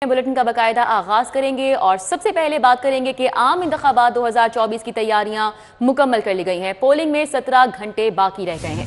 Bulletin का बाकायदा आगाज करेंगे और सबसे पहले बात करेंगे कि आम इंतखाबात 2024 की तैयारियां मुकम्मल कर ली गई हैं। पोलिंग में 17 घंटे बाकी रह गए हैं।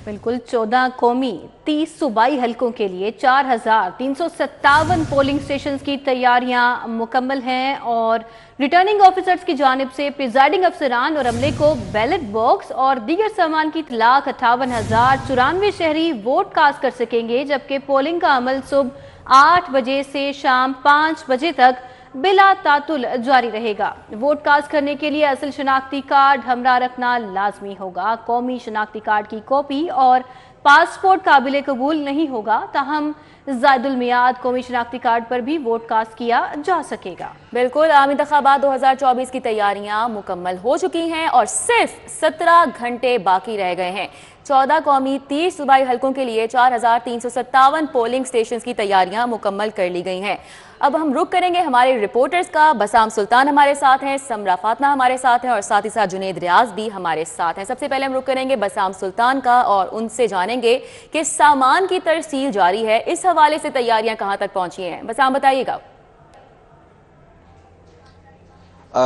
बिल्कुल 14 कौमी 30 सूबाई हलकों के लिए 4,357 पोलिंग स्टेशन की तैयारियां मुकम्मल हैं और रिटर्निंग ऑफिसर्स की जानिब से प्रिजाइडिंग अफसरान और अमले को बैलेट बॉक्स और दीगर सामान की 1,58,094 शहरी वोट कास्ट कर सकेंगे, जबकि पोलिंग का अमल सुबह 8 बजे से शाम 5 बजे तक बिला तातुल जारी रहेगा। वोट कास्ट करने के लिए असल शनाख्ती कार्ड हमरा रखना लाजमी होगा। कौमी शनाख्ती कार्ड की कॉपी और पासपोर्ट काबिल कबूल नहीं होगा, ताहम ज़ायदुल मियाद कौमी शनाख्ती कार्ड पर भी वोट कास्ट किया जा सकेगा। बिल्कुल, आम इंतखाबात 2024 की तैयारियां मुकम्मल हो चुकी हैं और सिर्फ 17 घंटे बाकी रह गए हैं। 14 कौमी 30 सूबाई हलकों के लिए 4,357 पोलिंग स्टेशन की तैयारियां मुकम्मल कर ली गई हैं। अब हम रुख करेंगे हमारे रिपोर्टर्स का। बसाम सुल्तान हमारे साथ हैं, समरा फातना हमारे साथ हैं और साथ ही साथ जुनेद रियाज भी हमारे साथ हैं। सबसे पहले हम रुख करेंगे बसाम सुल्तान का और उनसे जानेंगे कि सामान की तरसील जारी है, इस हवाले से तैयारियां कहां तक पहुंची हैं। बसाम बताइएगा।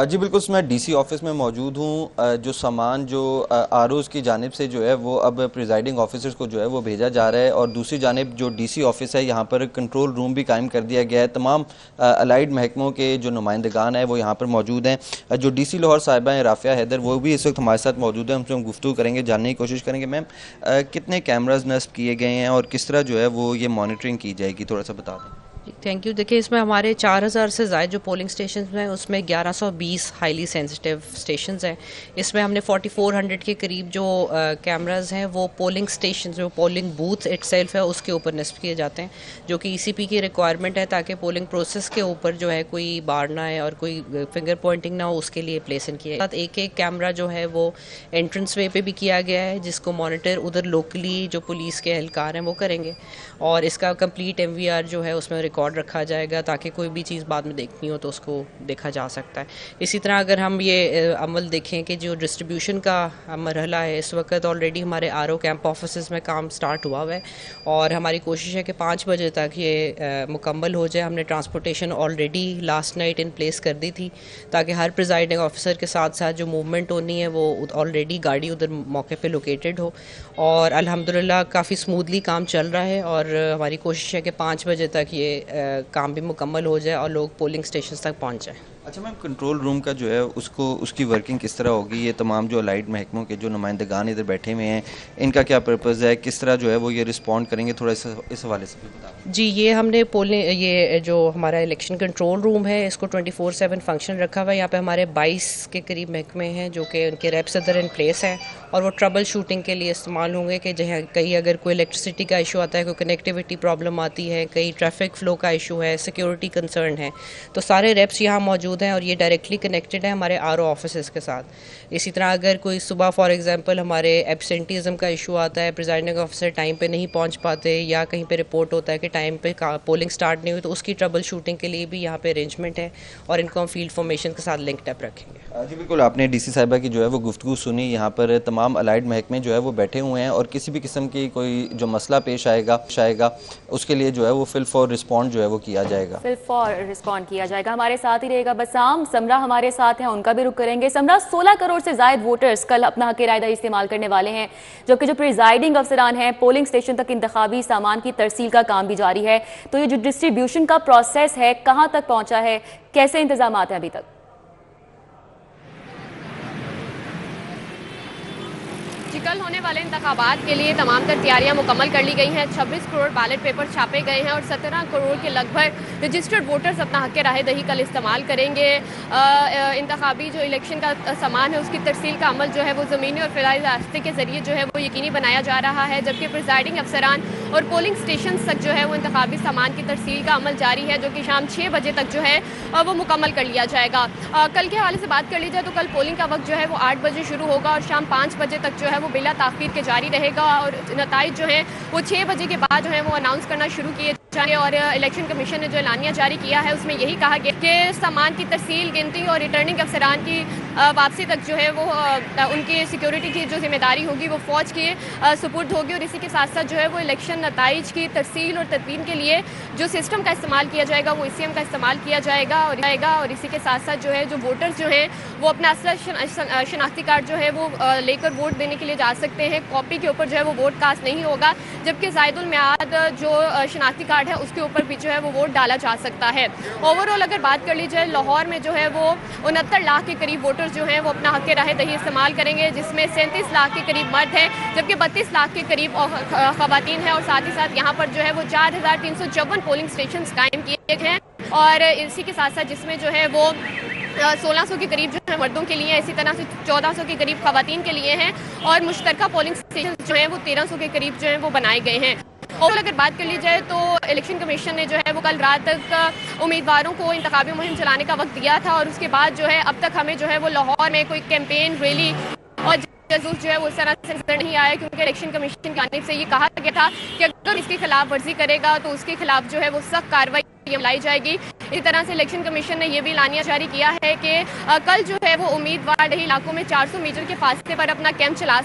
जी बिल्कुल, मैं डीसी ऑफिस में मौजूद हूँ। जो सामान जो आरओज़ की जानिब से जो है वो अब प्रिजाइडिंग ऑफिसर्स को जो है वो भेजा जा रहा है और दूसरी जानिब जो डीसी ऑफिस है यहाँ पर कंट्रोल रूम भी कायम कर दिया गया है। तमाम अलाइड महकमों के जो नुमाइंदगान हैं वो यहाँ पर मौजूद हैं। जो डीसी लाहौर साहिबा हैं राफिया हैदर, वो भी इस वक्त हमारे साथ मौजूद हैं। उनसे हम गुफ्तगू करेंगे, जानने की कोशिश करेंगे। मैम, कितने कैमराज नस्ब किए गए हैं और किस तरह जो है वो ये मॉनिटरिंग की जाएगी, थोड़ा सा बता दें। Thank you. देखिए, इसमें हमारे 4,000 से ज़ायद जो पोलिंग स्टेशन हैं उसमें 1120 हाईली सेंसिटिव स्टेशन हैं। इसमें हमने 4400 के करीब जो कैमराज हैं वो पोलिंग स्टेशन जो पोलिंग बूथ इटसेल्फ है उसके ऊपर नस्ब किए जाते हैं, जो कि ईसीपी की रिक्वायरमेंट है ताकि पोलिंग प्रोसेस के ऊपर जो है कोई बार ना है और कोई फिंगर पॉइंटिंग ना हो, उसके लिए प्लेस इन किया है। एक एक कैमरा जो है वो एंट्रेंस वे पे भी किया गया है, जिसको मॉनिटर उधर लोकली जो पुलिस के एहलकार हैं वो करेंगे और इसका कंप्लीट MVR जो है उसमें रिकॉर्ड रखा जाएगा ताकि कोई भी चीज़ बाद में देखनी हो तो उसको देखा जा सकता है। इसी तरह अगर हम ये अमल देखें कि जो डिस्ट्रीब्यूशन का मरहला है, इस वक्त ऑलरेडी हमारे आरओ कैंप ऑफिस में काम स्टार्ट हुआ है और हमारी कोशिश है कि 5 बजे तक ये मुकम्मल हो जाए। हमने transportation already last night in place कर दी थी ताकि हर प्रिजाइडिंग ऑफिसर के साथ साथ जो मूवमेंट होनी है वो ऑलरेडी गाड़ी उधर मौके पर लोकेटेड हो और अल्हम्दुलिल्लाह काफ़ी स्मूथली काम चल रहा है और हमारी कोशिश है कि 5 बजे तक ये काम भी मुकम्मल हो जाए और लोग पोलिंग स्टेशन तक पहुंच जाएं। अच्छा मैम, कंट्रोल रूम का जो है उसकी वर्किंग किस तरह होगी? ये तमाम जो अलाइड महकमों के जो नुमाइंदगान इधर बैठे हुए हैं, इनका क्या पर्पज़ है, किस तरह जो है वो ये रिस्पॉन्ड करेंगे, थोड़ा इस हवाले से भी बता। जी, ये हमने ये जो हमारा इलेक्शन कंट्रोल रूम है इसको 24/7 फंक्शन रखा हुआ है। यहाँ पे हमारे 22 के करीब महकमे हैं जो कि उनके रेप्स अदर इन प्लेस हैं और वो ट्रबल शूटिंग के लिए इस्तेमाल होंगे कि जहाँ कहीं अगर कोई इलेक्ट्रिसिटी का इशू आता है, कोई कनेक्टिविटी प्रॉब्लम आती है, कहीं ट्रैफिक फ़्लो का इशू है, सिक्योरिटी कंसर्न है, तो सारे रेप्स यहाँ मौजूद हैं और ये डायरेक्टली कनेक्टेड है हमारे आरओ ऑफिस के साथ। इसी तरह अगर कोई सुबह फॉर एग्जांपल हमारे एब्सेंटीज़म का इशू आता है, प्रिजाइडिंग ऑफिसर टाइम पे नहीं पहुंच पाते या कहीं पे रिपोर्ट होता है कि टाइम पे पोलिंग स्टार्ट नहीं हुई, तो उसकी ट्रबल शूटिंग के लिए भी यहाँ पे अरेंजमेंट है और इनको हम फील्ड फॉर्मेशन के साथ लिंक्ड अप रखेंगे। जी बिल्कुल, आपने डीसी साहिबा की जो है वो गुफ्तगू सुनी। यहाँ पर तमाम अलाइड महकमे जो है वो बैठे हुए हैं और किसी भी किस्म की कोई जो मसला पेश आएगा उसके लिए जो है वो फिल फॉर रिस्पॉन्ड जो है वो किया जाएगा। फिल फॉर रिस्पॉन्ड किया जाएगा। हमारे साथ ही रहेगा बसाम। समरा हमारे साथ हैं, उनका भी रुख करेंगे। समरा, 16 करोड़ से ज्यादा वोटर्स कल अपना हक राय इस्तेमाल करने वाले हैं, जबकि जो प्रिजाइडिंग अफसरान हैं पोलिंग स्टेशन तक इंतखाबी सामान की तरसील का काम भी जारी है। तो ये जो डिस्ट्रीब्यूशन का प्रोसेस है कहां तक पहुंचा है, कैसे इंतजाम हैं अभी तक? कल होने वाले इंतखाबात के लिए तमाम तर तैयारियां मुकम्मल कर ली गई हैं। 26 करोड़ बैलेट पेपर छापे गए हैं और 17 करोड़ के लगभग रजिस्टर्ड वोटर्स अपना हक राय दही कल इस्तेमाल करेंगे। इंतखाबी जो इलेक्शन का सामान है उसकी तरसील का अमल जो है वो ज़मीनी और फ़िज़ाई रास्ते के ज़रिए जो है वो यकीनी बनाया जा रहा है, जबकि प्रिजाइडिंग अफसरान और पोलिंग स्टेशन तक जो है वो इंतखाबी सामान की तरसील का अमल जारी है, जो कि शाम 6 बजे तक जो है वो मुकम्मल कर लिया जाएगा। कल के हवाले से बात कर ली जाए तो कल पोलिंग का वक्त जो है वो 8 बजे शुरू होगा और शाम 5 बजे तक जो है वो बिला ताख़ीर के जारी रहेगा और नताइज जो हैं वो 6 बजे के बाद जो है वो अनाउंस करना शुरू किए और इलेक्शन कमीशन ने जो एलानिया जारी किया है उसमें यही कहा गया कि सामान की तरसील, गिनती और रिटर्निंग अफसरान की वापसी तक जो है वो उनकी सिक्योरिटी की जो जिम्मेदारी होगी वो फौज की सुपुर्द होगी। और इसी के साथ साथ जो है वो इलेक्शन नताइज की तरसील और तदवीन के लिए जो सिस्टम का इस्तेमाल किया जाएगा वो ECM का इस्तेमाल किया जाएगा। और इसी के साथ साथ जो है जो वोटर्स जो हैं वो अपना असला शनाख्ती कार्ड जो है वो लेकर वोट देने के लिए जा सकते हैं। कॉपी के ऊपर जो है वो वोट कास्ट नहीं होगा, जबकि ज़ायदुल मियाद जो शनाख्ती कार्ड है उसके ऊपर भी जो है वो वोट डाला जा सकता है। ओवरऑल अगर बात कर ली जाए, लाहौर में जो है वो 69 लाख के करीब वोटर्स जो हैं वो अपना हक राय दही इस्तेमाल करेंगे, जिसमें 37 लाख के करीब मर्द हैं, जबकि 32 लाख के करीब खवातीन हैं। और साथ ही साथ यहाँ पर जो है वो 4354 पोलिंग स्टेशन कायम किए गए हैं। और इसी के साथ साथ जिसमें जो है वो 1600 के करीब जो है मर्दों के लिए, इसी तरह से 1400 के करीब खवातीन के लिए हैं। और मुश्तरका पोलिंग स्टेशन जो है वो 1300 के करीब जो है वो बनाए गए हैं। और अगर बात कर ली जाए तो इलेक्शन कमीशन ने जो है वो कल रात तक उम्मीदवारों को इंतखाबी मुहिम चलाने का वक्त दिया था। और उसके बाद जो है अब तक हमें जो है वो लाहौर में कोई कैंपेन, रैली और जजूस जो है वो इस तरह से नजर नहीं आया, क्योंकि इलेक्शन कमीशन की जानिब से ये कहा गया था कि अगर इसकी खिलाफ वर्जी करेगा तो उसके खिलाफ जो है वो सख्त कार्रवाई लाई जाएगी। इस तरह से इलेक्शन कमीशन ने यह भी एलानिया जारी किया है कि कल जो है वो उम्मीदवार दही इलाकों में 400 मीटर के फासले पर अपना कैंप लगा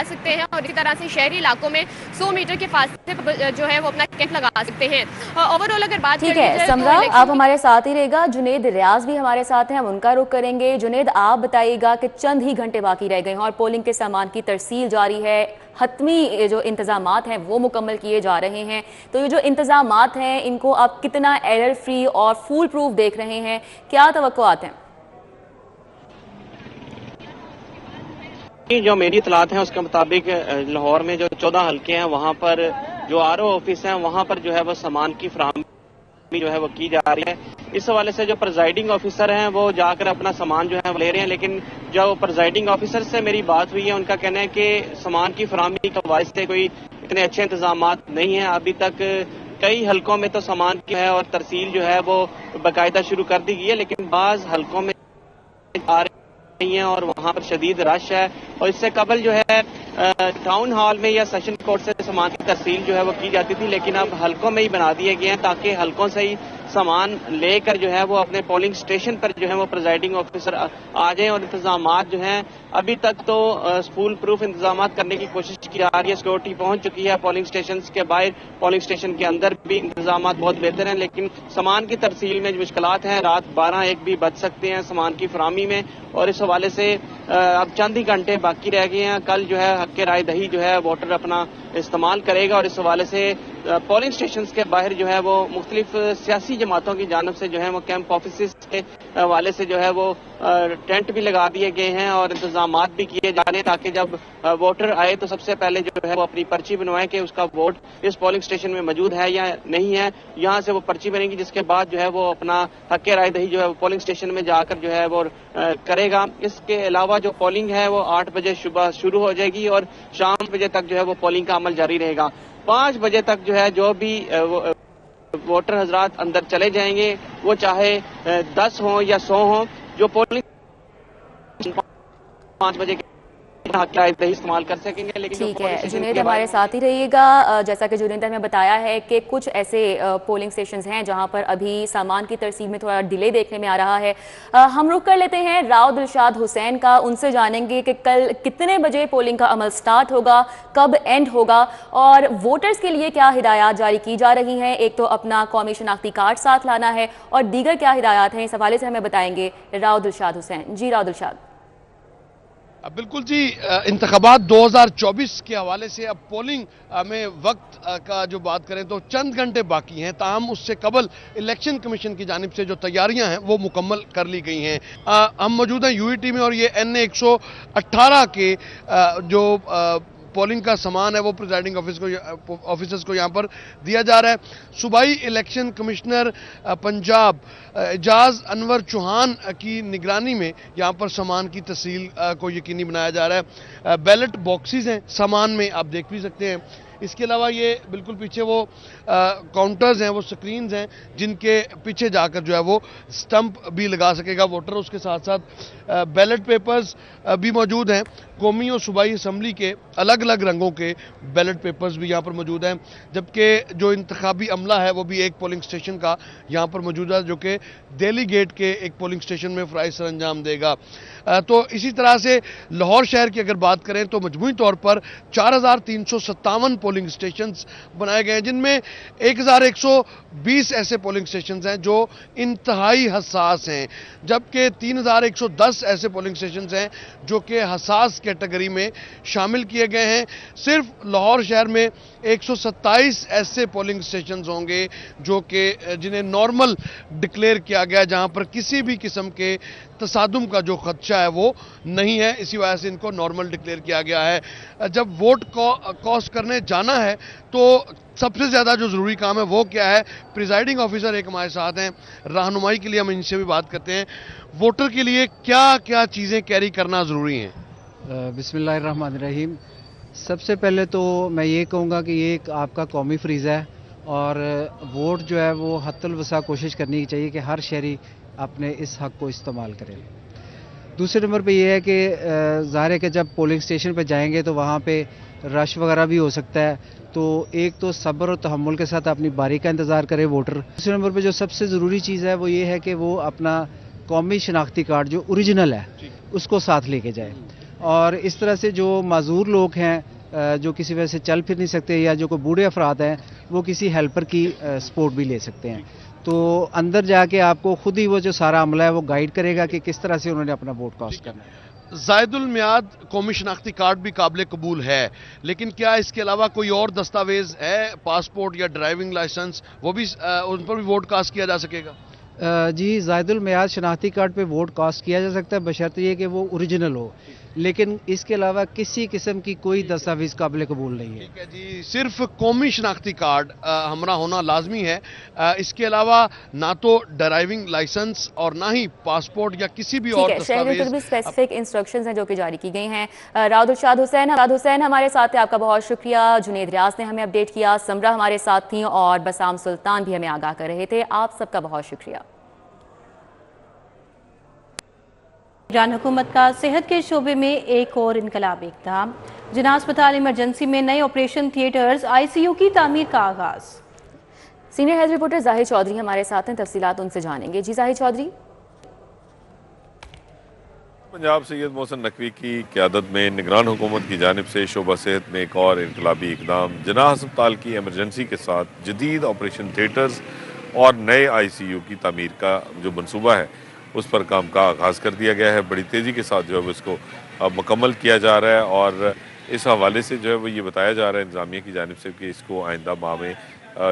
सकते हैं। और इसी तरह से शहरी इलाकों में 100 मीटर के फासले पर जो है वो अपना कैंप लगा सकते हैं। ओवरऑल अगर बात ठीक है समरा, आप हमारे साथ ही रहेगा। जुनेद रियाज भी हमारे साथ हैं, हम उनका रुख करेंगे। जुनेद, आप बताइएगा कि चंद ही घंटे बाकी रह गए हैं और पोलिंग के सामान की तरसील जारी है, हतमी जो इंतजामात हैं वो मुकम्मल किए जा रहे हैं। तो ये जो इंतजामात हैं इनको आप कितना एरर फ्री और फूल प्रूफ देख रहे हैं, क्या तवक्कुआत हैं? जो मेरी इतलात है उसके मुताबिक लाहौर में जो 14 हल्के हैं वहां पर जो RO ऑफिस हैं वहां पर जो है वो सामान की फराहमी जो है वो की जा रही है। इस हवाले से जो प्रिजाइडिंग ऑफिसर हैं वो जाकर अपना सामान जो है वो ले रहे हैं, लेकिन जो प्रिजाइडिंग ऑफिसर से मेरी बात हुई है उनका कहना है कि सामान की फराहमी के हवाले से कोई इतने अच्छे इंतजाम नहीं है। अभी तक कई हल्कों में तो सामान की है और तरसील जो है वो बाकायदा शुरू कर दी गई है, लेकिन बाज हल्कों में आ रही है और वहां पर शदीद रश है। और इससे कबल जो है टाउन हॉल में या सेशन कोर्ट से सामान की तरसील जो है वो की जाती थी, लेकिन अब हल्कों में ही बना दिए गए हैं ताकि हल्कों से ही सामान लेकर जो है वो अपने पोलिंग स्टेशन पर जो है वो प्रिजाइडिंग ऑफिसर आ जाएं। और इंतजामात जो हैं अभी तक तो फूल प्रूफ इंतजामात करने की कोशिश की जा रही है। सिक्योरिटी पहुंच चुकी है पोलिंग स्टेशन के बाहर, पोलिंग स्टेशन के अंदर भी इंतजामात बहुत बेहतर हैं, लेकिन सामान की तरसील में जो मुश्किलात हैं, रात 12-1 भी बच सकते हैं सामान की फराहमी में। और इस हवाले से अब चंद ही घंटे बाकी रह गए हैं। कल जो है हक राय दही जो है वोटर अपना इस्तेमाल करेगा और इस हवाले से पोलिंग स्टेशन के बाहर जो है वो मुख्तलिफ सियासी जमातों की जानब से जो है वो कैंप ऑफिस के हवाले से जो है वो टेंट भी लगा दिए गए हैं और इंतजामात भी किए जा रहे हैं ताकि जब वोटर आए तो सबसे पहले जो है वो अपनी पर्ची बनवाए कि उसका वोट इस पोलिंग स्टेशन में मौजूद है या नहीं है। यहाँ से वो पर्ची बनेगी, जिसके बाद जो है वो अपना हक राय दही जो है वो पोलिंग स्टेशन में जाकर जो है वो करेगा। इसके अलावा जो पोलिंग है वो 8 बजे सुबह शुरू हो जाएगी और शाम बजे तक जो है वो पोलिंग का अमल जारी रहेगा। 5 बजे तक जो है जो भी वोटर हजरात अंदर चले जाएंगे, वो चाहे 10 हो या 100 हो, जो पोलिंग 5 बजे के इस्तेमाल कर सकेंगे। लेकिन ठीक है जुनेद, हमारे साथ ही रहिएगा। जैसा कि जुनेद ने हमें बताया है कि कुछ ऐसे पोलिंग स्टेशंस हैं जहां पर अभी सामान की तरसील में थोड़ा डिले देखने में आ रहा है। हम रुक कर लेते हैं राव दिलशाद हुसैन का, उनसे जानेंगे कि कल कितने बजे पोलिंग का अमल स्टार्ट होगा, कब एंड होगा और वोटर्स के लिए क्या हिदायत जारी की जा रही हैं। एक तो अपना कौमी शनाख्ती कार्ड साथ लाना है और दीगर क्या हिदायत हैं, इस हवाले से हमें बताएंगे राव दिलशाद हुसैन। जी राव दिलशाद। बिल्कुल जी, इंतखाबात 2024 के हवाले से अब पोलिंग में वक्त का जो बात करें तो चंद घंटे बाकी हैं, ताहम उससे कबल इलेक्शन कमीशन की जानिब से जो तैयारियां हैं वो मुकम्मल कर ली गई हैं। हम मौजूद हैं UET में और ये NA 118 के जो पोलिंग का सामान है वो प्रिजाइडिंग ऑफिसर्स को यहाँ पर दिया जा रहा है। सूबाई इलेक्शन कमिश्नर पंजाब एजाज अनवर चौहान की निगरानी में यहाँ पर सामान की तहसील को यकीनी बनाया जा रहा है। बैलेट बॉक्सेस हैं सामान में, आप देख भी सकते हैं। इसके अलावा ये बिल्कुल पीछे वो काउंटर्स हैं, वो स्क्रीन्स हैं जिनके पीछे जाकर जो है वो स्टंप भी लगा सकेगा वोटर। उसके साथ साथ बैलेट पेपर्स भी मौजूद हैं। कौमी और सूबाई असम्बली के अलग अलग रंगों के बैलेट पेपर्स भी यहाँ पर मौजूद हैं, जबकि जो इंतखाबी अमला है वो भी एक पोलिंग स्टेशन का यहाँ पर मौजूद है, जो कि दिल्ली गेट के एक पोलिंग स्टेशन में फ़राइज़ सर अंजाम देगा। तो इसी तरह से लाहौर शहर की अगर बात करें तो मजमूई तौर पर 4357 पोलिंग स्टेशन बनाए गए हैं, जिनमें 1120 ऐसे पोलिंग स्टेशन हैं जो इंतहाई हसास हैं, जबकि 3110 ऐसे पोलिंग स्टेशन हैं जो कि हसास कैटेगरी में शामिल किए गए हैं। सिर्फ लाहौर शहर में 127 ऐसे पोलिंग स्टेशन होंगे जो कि जिन्हें नॉर्मल डिक्लेयर किया गया, जहां पर किसी भी किस्म के तसादुम का जो खदशा है वो नहीं है, इसी वजह से इनको नॉर्मल डिक्लेयर किया गया है। जब वोट कास्ट करने जाना है तो सबसे ज़्यादा जो ज़रूरी काम है वो क्या है, प्रिजाइडिंग ऑफिसर एक हमारे साथ हैं, रहनुमाई के लिए हम इनसे भी बात करते हैं। वोटर के लिए क्या क्या चीज़ें कैरी करना ज़रूरी हैं? बिस्मिल्लाहिर्रहमानिर्रहीम। सबसे पहले तो मैं ये कहूँगा कि ये एक आपका कौमी फ़रीज़ा है और वोट जो है वो हत्तुल वसा कोशिश करनी चाहिए कि हर शहरी अपने इस हक़ को इस्तेमाल करें। दूसरे नंबर पे ये है कि ज़ाहिर है कि जब पोलिंग स्टेशन पे जाएंगे तो वहाँ पे रश वगैरह भी हो सकता है, तो एक तो सब्र और तहम्मुल के साथ अपनी बारी का इंतज़ार करे वोटर। दूसरे नंबर पे जो सबसे ज़रूरी चीज़ है वो ये है कि वो अपना कौमी शनाख्ती कार्ड जो ओरिजिनल है उसको साथ लेके जाए, और इस तरह से जो माजूर लोग हैं जो किसी वजह से चल फिर नहीं सकते या जो कोई बूढ़े अफराद हैं वो किसी हेल्पर की सपोर्ट भी ले सकते हैं। तो अंदर जाके आपको खुद ही वो जो सारा अमला है वो गाइड करेगा कि किस तरह से उन्होंने अपना वोट कास्ट करना है। ज़ायदुल मियाद कौमी शनाख्ती कार्ड भी काबिल कबूल है, लेकिन क्या इसके अलावा कोई और दस्तावेज है, पासपोर्ट या ड्राइविंग लाइसेंस, वो भी उन पर भी वोट कास्ट किया जा सकेगा? जी, ज़ायदुल मियाद शनाख्ती कार्ड पे वोट कास्ट किया जा सकता है बशर्ते ये कि वो ओरिजिनल हो, लेकिन इसके अलावा किसी किस्म की कोई दस्तावेज काबिल कबूल नहीं है। ठीक है जी, सिर्फ कौमी शनाख्ती कार्ड हमारा होना लाजमी है। इसके अलावा ना तो ड्राइविंग लाइसेंस और ना ही पासपोर्ट या किसी भी और दस्तावेज भी स्पेसिफिक इंस्ट्रक्शंस हैं जो कि जारी की गई हैं। राउद हुसैन हमारे साथ है, आपका बहुत शुक्रिया। जुनेद रियाज ने हमें अपडेट किया, समरा हमारे साथ थी और बसाम सुल्तान भी हमें आगाह कर रहे थे। आप सबका बहुत शुक्रिया। ईरान हुकूमत का सेहत के शोबे में एक और इनकलाबी इक़दाम। जिना अस्पताल इमरजेंसी में नए ऑपरेशन थिएटर्स ICU की तामीर का आगाज। सीनियर हेल्थ रिपोर्टर जाहिर चौधरी हमारे साथ हैं, तफसीलात उनसे जानेंगे। जी जाहिर चौधरी। पंजाब सैयद मोहसिन नकवी की क़यादत में निगरान हुकूमत की जानिब से शोबा सेहत में एक और इनकलाबी इक़दाम। जिना अस्पताल की इमरजेंसी के साथ जदीद ऑपरेशन थिएटर्स और नए ICU की तामीर का जो मनसूबा है उस पर काम का आगाज़ कर दिया गया है। बड़ी तेज़ी के साथ जो है वो इसको मुकम्मल किया जा रहा है और इस हवाले से जो है वो ये बताया जा रहा है इंतज़ामिया की जानिब से कि इसको आइंदा माह में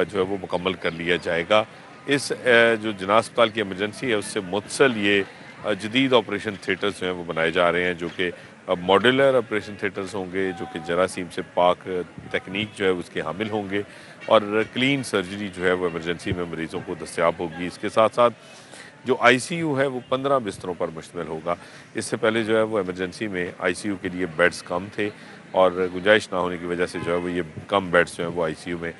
जो है वो मुकम्मल कर लिया जाएगा। इस जो जिना अस्पताल की इमरजेंसी है उससे मुत्सल ये जदीद ऑपरेशन थिएटर्स जो हैं वो बनाए जा रहे हैं, जो कि मॉड्यूलर ऑपरेशन थिएटर्स होंगे, जो कि जरासीम से पाक तकनीक जो है उसके हामिल होंगे और क्लीन सर्जरी जो है वो इमरजेंसी में मरीज़ों को दस्तयाब होगी। इसके साथ साथ जो ICU है वो 15 बिस्तरों पर मुश्तमिल होगा। इससे पहले जो है वो इमरजेंसी में ICU के लिए बेड्स कम थे और गुंजाइश ना होने की वजह से जो है वो ये कम बेड्स जो हैं वो ICU में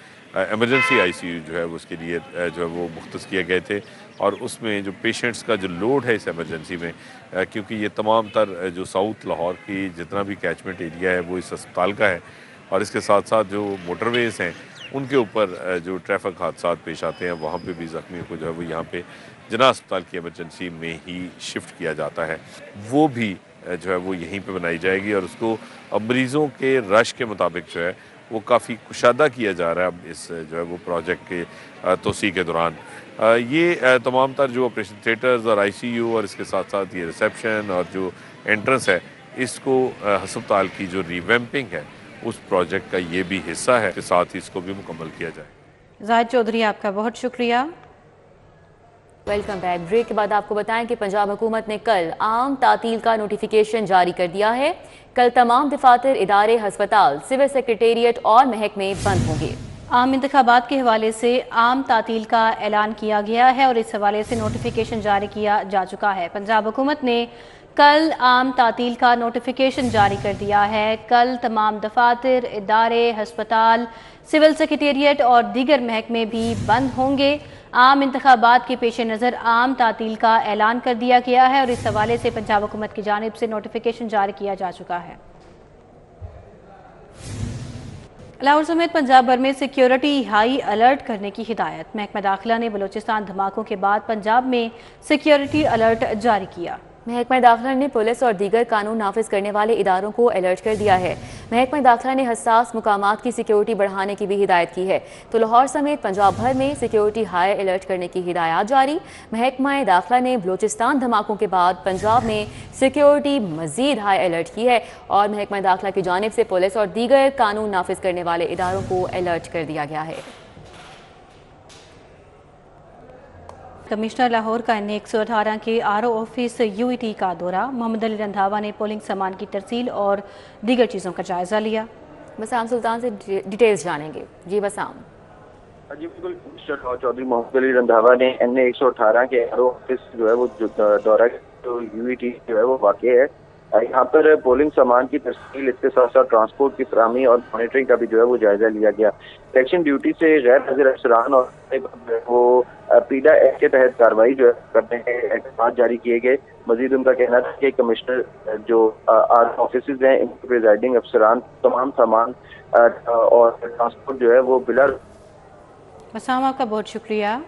इमरजेंसी ICU जो है वो उसके लिए जो है वो मुख्तस किए गए थे और उसमें जो पेशेंट्स का जो लोड है इस इमरजेंसी में, क्योंकि ये तमाम तर जो साउथ लाहौर की जितना भी कैचमेंट एरिया है वो इस अस्पताल का है और इसके साथ साथ जो मोटरवेज़ हैं उनके ऊपर जो ट्रैफिक हादसा पेश आते हैं वहाँ पे भी ज़ख्मियों को जो है वो यहाँ पे जिना अस्पताल की इमरजेंसी में ही शिफ्ट किया जाता है, वो भी जो है वो यहीं पे बनाई जाएगी और उसको मरीज़ों के रश के मुताबिक जो है वो काफ़ी कुशादा किया जा रहा है अब इस जो है वो प्रोजेक्ट के तोसी के दौरान। ये तमाम तर जो ऑपरेशन थिएटर्स और ICU और इसके साथ साथ ये रिसेप्शन और जो एंट्रेंस है, इसको अस्पताल की जो रिवैम्पिंग है उस प्रोजेक्ट का ये भी हिस्सा है, के साथ ही इसको भी मुकम्मल किया जाए। जाहिद चौधरी आपका बहुत शुक्रिया। Welcome back. ब्रेक के बाद आपको बताएं कि पंजाब हुकूमत ने कल आम तातील का नोटिफिकेशन जारी कर दिया है। कल तमाम दफातर, इदारे, हस्पताल, सिविल सेक्रेटेरिएट और महकमे बंद होंगे। आम इंतखाबात के हवाले से आम तातील का ऐलान किया गया है और इस हवाले से नोटिफिकेशन जारी किया जा चुका है। पंजाब हुकूमत ने कल आम तातील का नोटिफिकेशन जारी कर दिया है। कल तमाम दफातर, इदारे, हस्पताल, सिविल सेक्रेटेरिएट और दीगर महकमे भी बंद होंगे। आम इंतखाबात के पेश नज़र आम तातील का ऐलान कर दिया गया है और इस हवाले से पंजाब हुकूमत की जानिब से नोटिफिकेशन जारी किया जा चुका है। लाहौर समेत पंजाब भर में सिक्योरिटी हाई अलर्ट करने की हिदायत। महकमा दाखिला ने बलूचिस्तान धमाकों के बाद पंजाब में सिक्योरिटी अलर्ट जारी किया। महकमा दाखिला ने पुलिस और दीगर कानून नाफिज करने वाले इदारों को अलर्ट कर दिया है। महकमा दाखिला ने हसास मुकामात की सिक्योरिटी बढ़ाने की भी हिदायत की है। तो लाहौर समेत पंजाब भर में सिक्योरिटी हाई अलर्ट करने की हिदायत जारी। महकमा दाखिला ने बलूचिस्तान धमाकों के बाद पंजाब में सिक्योरिटी मजीद हाई अलर्ट की है और महकमा दाखिला की जानिब से पुलिस और दीगर कानून नाफिज करने वाले इदारों को अलर्ट कर दिया गया है। कमिश्नर लाहौर का NA-118 के RO ऑफिस UET का दौरा। मोहम्मद अली रंधावा ने पोलिंग सामान की तरसील और दीगर चीज़ों का जायजा लिया। बसाम सुल्तान से डिटेल्स जानेंगे। जी बसाम। जी बिल्कुल, कमिश्नर चौधरी मोहम्मद अली रंधावा ने NA-118 के RO ऑफिस जो है वो दौरा, जो UET जो है वो वाक़ है, यहाँ पर पोलिंग सामान की तरसील, इसके साथ साथ ट्रांसपोर्ट की फराहमी और मॉनिटरिंग का भी जो है वो जायजा लिया गया। इलेक्शन ड्यूटी से गैर हाजिर अफसरान और वो पीडा एक्ट के तहत कार्रवाई जो है करने के अहकाम जारी किए गए। मजीद उनका कहना था कि कमिश्नर जो ऑफिस हैं, इनके प्रिजाइडिंग अफसरान तमाम सामान और ट्रांसपोर्ट जो है वो बिला। वसाम, आपका बहुत शुक्रिया।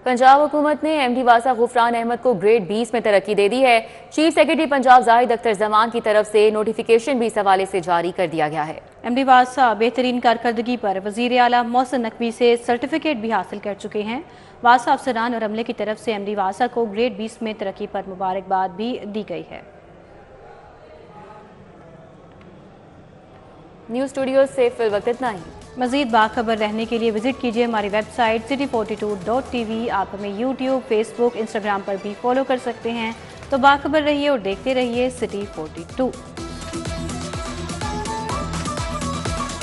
पंजाब हुकूमत ने MD वासा गुफरान अहमद को ग्रेड 20 में तरक्की दे दी है। चीफ सेक्रेटरी पंजाब जाहिद अख्तर जमान की तरफ से नोटिफिकेशन भी इस हवाले से जारी कर दिया गया है। MD वासा बेहतरीन कारकर्दगी पर वजीर आला मोहसिन नकवी से सर्टिफिकेट भी हासिल कर चुके हैं। वासा अफसरान और अमले की तरफ से MD वासा को ग्रेड 20 में तरक्की पर मुबारकबाद भी दी गई है। न्यूज़ स्टूडियो से फिल वक्त इतना ही। मज़ीद बाखबर रहने के लिए विजिट कीजिए हमारी वेबसाइट city42.tv। आप हमें YouTube, Facebook, Instagram पर भी फॉलो कर सकते हैं। तो बाखबर रहिए और देखते रहिए City 42।